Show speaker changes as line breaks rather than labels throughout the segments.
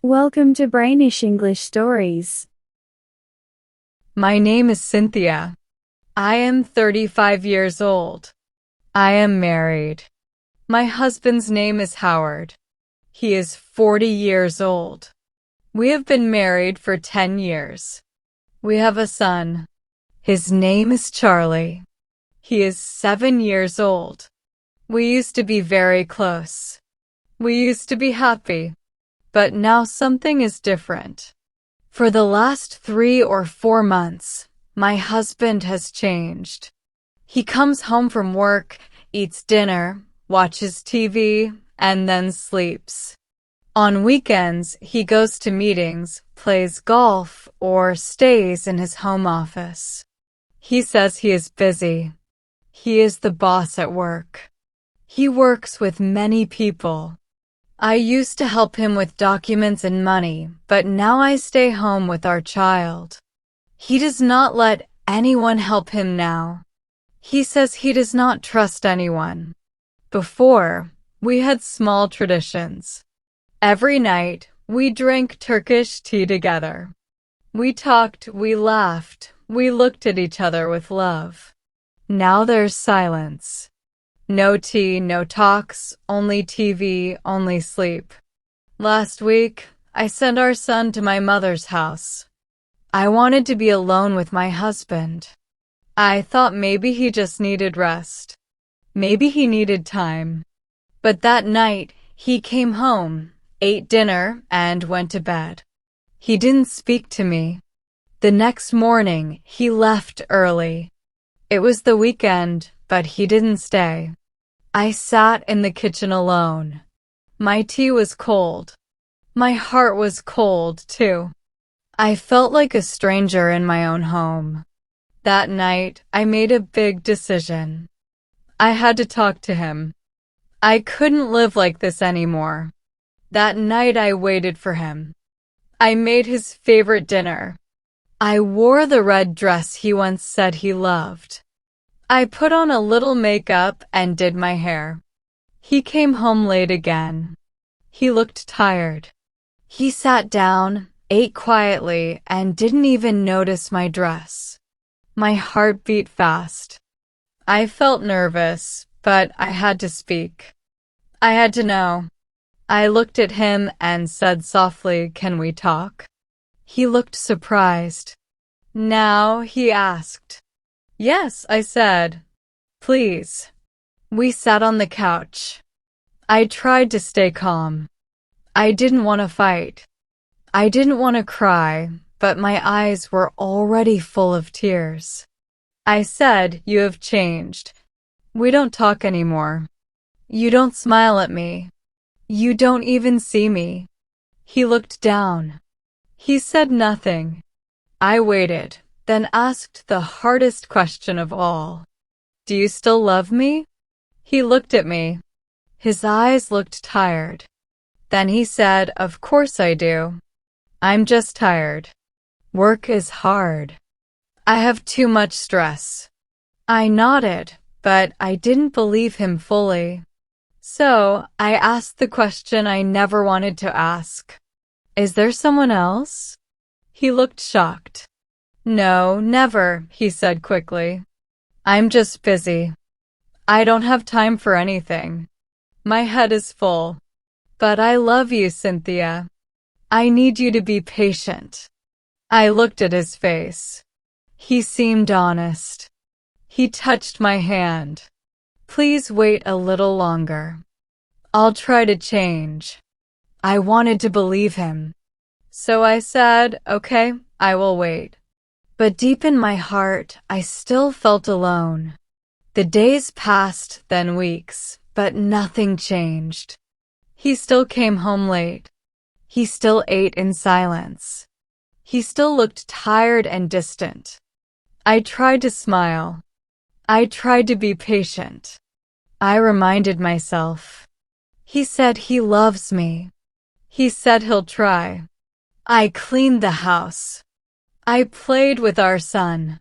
Welcome to Brainish English Stories.
My name is Cynthia. I am 35 years old. I am married. My husband's name is Howard. He is 40 years old. We have been married for 10 years. We have a son. His name is Charlie. He is 7 years old. We used to be very close. We used to be happy. But now something is different. For the last 3 or 4 months, my husband has changed. He comes home from work, eats dinner, watches TV, and then sleeps. On weekends, he goes to meetings, plays golf, or stays in his home office. He says he is busy. He is the boss at work. He works with many people. I used to help him with documents and money, but now I stay home with our child. He does not let anyone help him now. He says he does not trust anyone. Before, we had small traditions. Every night, we drank Turkish tea together. We talked, we laughed, we looked at each other with love. Now there's silence. No tea, no talks, only TV, only sleep. Last week, I sent our son to my mother's house. I wanted to be alone with my husband. I thought maybe he just needed rest. Maybe he needed time. But that night, he came home, ate dinner, and went to bed. He didn't speak to me. The next morning, he left early. It was the weekend, but he didn't stay. I sat in the kitchen alone. My tea was cold. My heart was cold, too. I felt like a stranger in my own home. That night, I made a big decision. I had to talk to him. I couldn't live like this anymore. That night, I waited for him. I made his favorite dinner. I wore the red dress he once said he loved. I put on a little makeup and did my hair. He came home late again. He looked tired. He sat down, ate quietly, and didn't even notice my dress. My heart beat fast. I felt nervous, but I had to speak. I had to know. I looked at him and said softly, "Can we talk?" He looked surprised. Now he asked. "Yes," I said. "Please." We sat on the couch. I tried to stay calm. I didn't want to fight. I didn't want to cry, but my eyes were already full of tears. I said, "You have changed. We don't talk anymore. You don't smile at me. You don't even see me." He looked down. He said nothing. I waited, then asked the hardest question of all. "Do you still love me?" He looked at me. His eyes looked tired. Then he said, "Of course I do. I'm just tired. Work is hard. I have too much stress." I nodded, but I didn't believe him fully. So I asked the question I never wanted to ask. "Is there someone else?" He looked shocked. "No, never," he said quickly. "I'm just busy. I don't have time for anything. My head is full. But I love you, Cynthia. I need you to be patient." I looked at his face. He seemed honest. He touched my hand. "Please wait a little longer. I'll try to change." I wanted to believe him. So I said, "Okay, I will wait." But deep in my heart, I still felt alone. The days passed, then weeks, but nothing changed. He still came home late. He still ate in silence. He still looked tired and distant. I tried to smile. I tried to be patient. I reminded myself. He said he loves me. He said he'll try. I cleaned the house. I played with our son.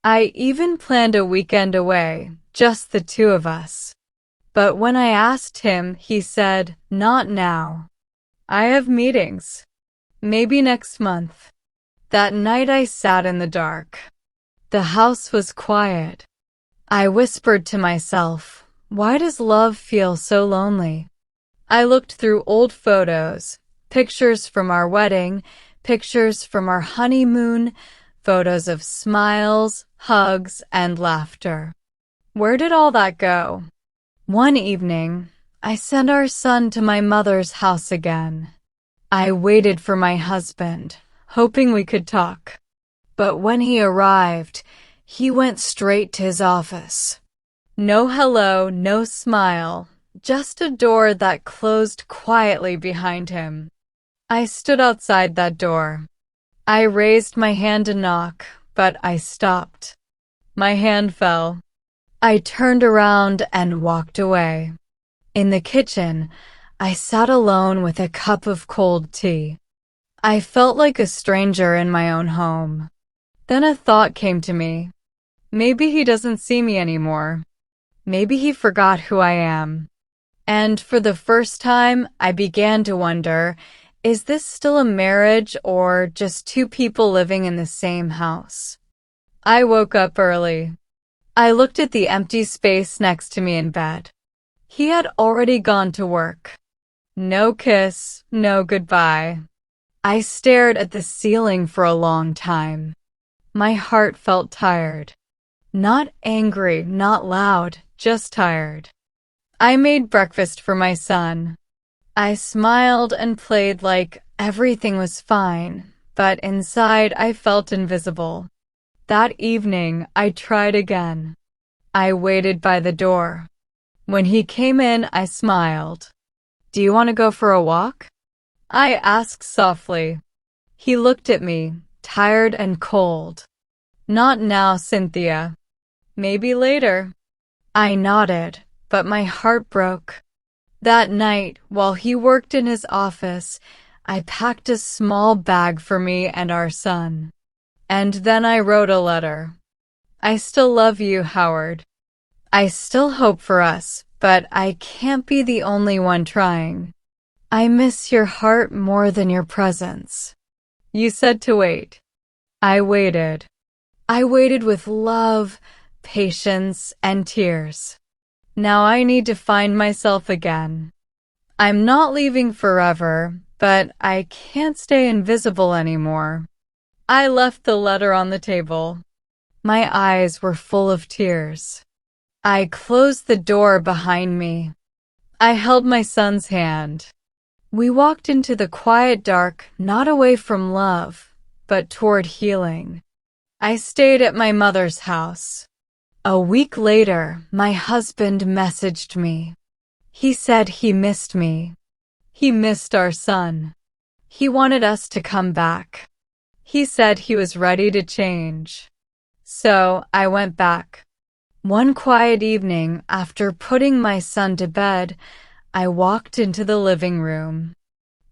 I even planned a weekend away, just the two of us. But when I asked him, he said, "Not now. I have meetings." Maybe next month. That night I sat in the dark. The house was quiet. I whispered to myself, why does love feel so lonely? I looked through old photos, pictures from our wedding, pictures from our honeymoon, photos of smiles, hugs, and laughter. Where did all that go? One evening, I sent our son to my mother's house again. I waited for my husband, hoping we could talk. But when he arrived, he went straight to his office. No hello, no smile, just a door that closed quietly behind him. I stood outside that door. I raised my hand to knock, but I stopped. My hand fell. I turned around and walked away. In the kitchen, I sat alone with a cup of cold tea. I felt like a stranger in my own home. Then a thought came to me. Maybe he doesn't see me anymore. Maybe he forgot who I am. And for the first time, I began to wonder, is this still a marriage or just two people living in the same house? I woke up early. I looked at the empty space next to me in bed. He had already gone to work. No kiss, no goodbye. I stared at the ceiling for a long time. My heart felt tired. Not angry, not loud, just tired. I made breakfast for my son. I smiled and played like everything was fine, but inside I felt invisible. That evening, I tried again. I waited by the door. When he came in, I smiled. Do you want to go for a walk? I asked softly. He looked at me, tired and cold. Not now, Cynthia. Maybe later. I nodded, but my heart broke. That night, while he worked in his office, I packed a small bag for me and our son. And then I wrote a letter. I still love you, Howard. I still hope for us, but I can't be the only one trying. I miss your heart more than your presence. You said to wait. I waited. I waited with love, patience, and tears. Now I need to find myself again. I'm not leaving forever, but I can't stay invisible anymore. I left the letter on the table. My eyes were full of tears. I closed the door behind me. I held my son's hand. We walked into the quiet dark, not away from love, but toward healing. I stayed at my mother's house. A week later, my husband messaged me. He said he missed me. He missed our son. He wanted us to come back. He said he was ready to change. So I went back. One quiet evening, after putting my son to bed, I walked into the living room.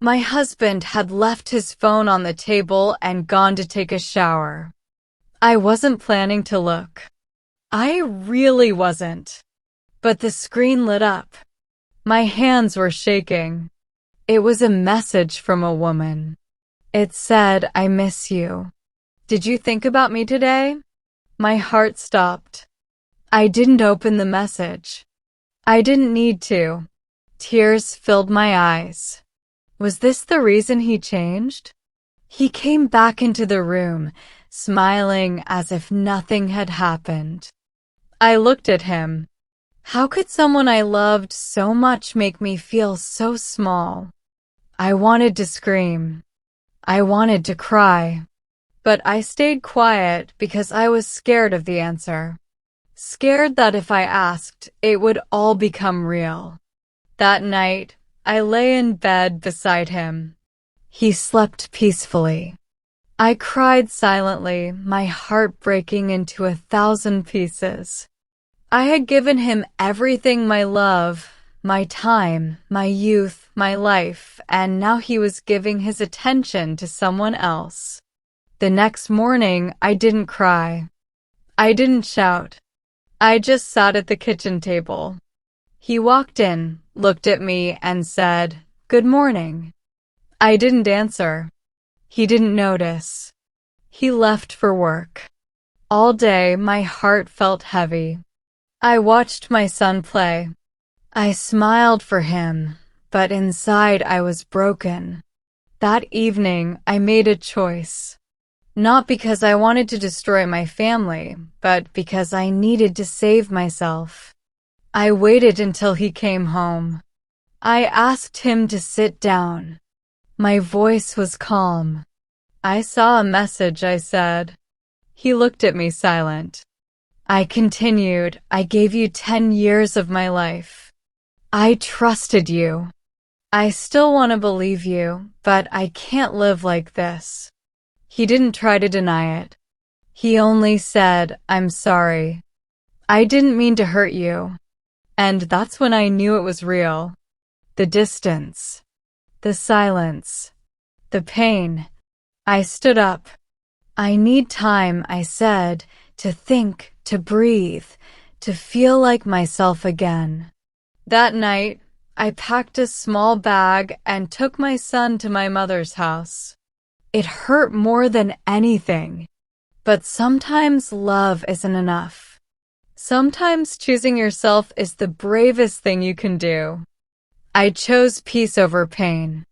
My husband had left his phone on the table and gone to take a shower. I wasn't planning to look. I really wasn't. But the screen lit up. My hands were shaking. It was a message from a woman. It said, I miss you. Did you think about me today? My heart stopped. I didn't open the message. I didn't need to. Tears filled my eyes. Was this the reason he changed? He came back into the room, smiling as if nothing had happened. I looked at him. How could someone I loved so much make me feel so small? I wanted to scream. I wanted to cry. But I stayed quiet because I was scared of the answer. Scared that if I asked, it would all become real. That night, I lay in bed beside him. He slept peacefully. I cried silently, my heart breaking into 1,000 pieces. I had given him everything, my love, my time, my youth, my life, and now he was giving his attention to someone else. The next morning, I didn't cry. I didn't shout. I just sat at the kitchen table. He walked in, looked at me, and said, "Good morning." I didn't answer. He didn't notice. He left for work. All day, my heart felt heavy. I watched my son play. I smiled for him, but inside I was broken. That evening, I made a choice. Not because I wanted to destroy my family, but because I needed to save myself. I waited until he came home. I asked him to sit down. My voice was calm. "I saw a message," I said. He looked at me silent. I continued, "I gave you 10 years of my life. I trusted you. I still want to believe you, but I can't live like this." He didn't try to deny it. He only said, "I'm sorry. I didn't mean to hurt you." And that's when I knew it was real. The distance, the silence, the pain. I stood up. "I need time," I said, "to think, to breathe, to feel like myself again." That night, I packed a small bag and took my son to my mother's house. It hurt more than anything. But sometimes love isn't enough. Sometimes choosing yourself is the bravest thing you can do. I chose peace over pain.